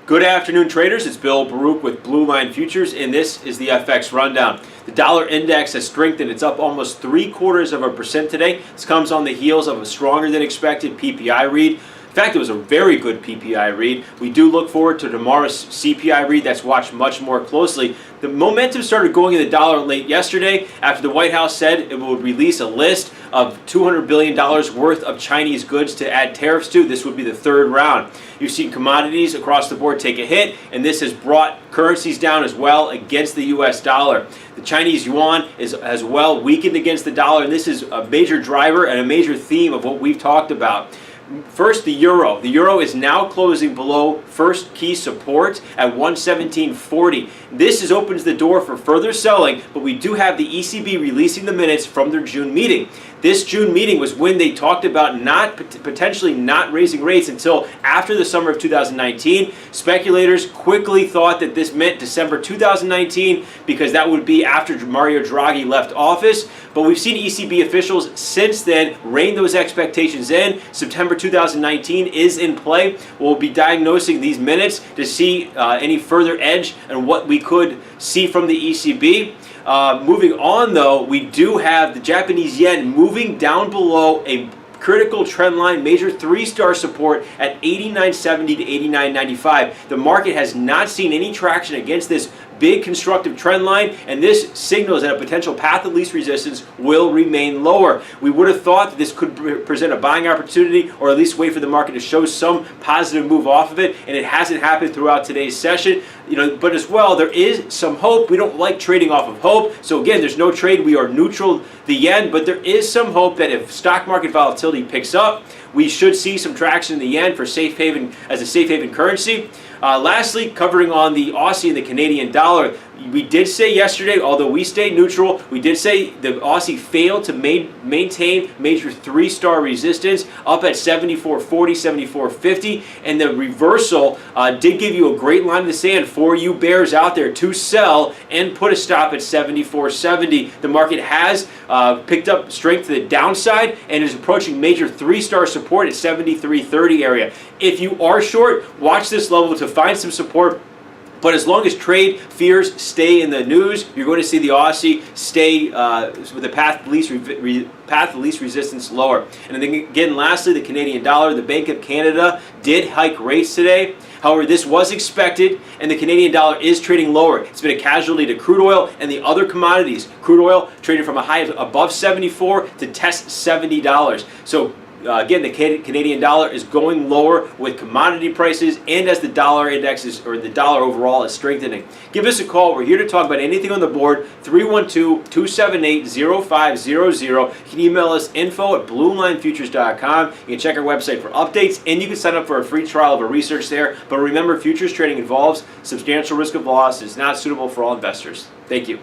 Good afternoon, traders. It's Bill Baruch with Blue Line Futures, and this is the FX Rundown. The dollar index has strengthened. It's up almost 0.75% today. This comes on the heels of a stronger than expected PPI read. In fact, it was a very good PPI read. We do look forward to tomorrow's CPI read that's watched much more closely. The momentum started going in the dollar late yesterday after the White House said it would release a list of $200 billion worth of Chinese goods to add tariffs to. This would be the third round. You've seen commodities across the board take a hit, and this has brought currencies down as well against the U.S. dollar. The Chinese yuan is as well weakened against the dollar, and this is a major driver and a major theme of what we've talked about. First, the euro. The euro is now closing below first key support at 117.40. This opens the door for further selling, but we do have the ECB releasing the minutes from their June meeting. This June meeting was when they talked about potentially not raising rates until after the summer of 2019. Speculators quickly thought that this meant December 2019 because that would be after Mario Draghi left office. But we've seen ECB officials since then rein those expectations in. September 2019 is in play. We'll be diagnosing these minutes to see any further edge and what we could see from the ECB. Moving on, though, we do have the Japanese yen moving down below a critical trend line, major three-star support at 89.70 to 89.95. The market has not seen any traction against this big constructive trend line, and this signals that a potential path of least resistance will remain lower. We would have thought that this could present a buying opportunity, or at least wait for the market to show some positive move off of it, and it hasn't happened throughout today's session. But as well, there is some hope. We don't like trading off of hope. So again, there's no trade. We are neutral the yen, but there is some hope that if stock market volatility picks up, we should see some traction in the yen for safe haven as a safe haven currency. Lastly, covering on the Aussie and the Canadian dollar, we did say yesterday, although we stayed neutral, we did say the Aussie failed to maintain major three-star resistance up at 74.40, 74.50, and the reversal did give you a great line in the sand for you bears out there to sell and put a stop at 74.70. The market has picked up strength to the downside and is approaching major three-star support at 73.30 area. If you are short, watch this level to find some support. But as long as trade fears stay in the news, you're going to see the Aussie stay with the path of least resistance lower. And then again, lastly, the Canadian dollar. The Bank of Canada did hike rates today. However, this was expected, and the Canadian dollar is trading lower. It's been a casualty to crude oil and the other commodities. Crude oil traded from a high of above 74 to test $70. So again, the Canadian dollar is going lower with commodity prices and as the dollar index or the dollar overall is strengthening. Give us a call. We're here to talk about anything on the board. 312-278-0500. You can email us info@bluelinefutures.com. You can check our website for updates, and you can sign up for a free trial of our research there. But remember, futures trading involves substantial risk of loss. It's not suitable for all investors. Thank you.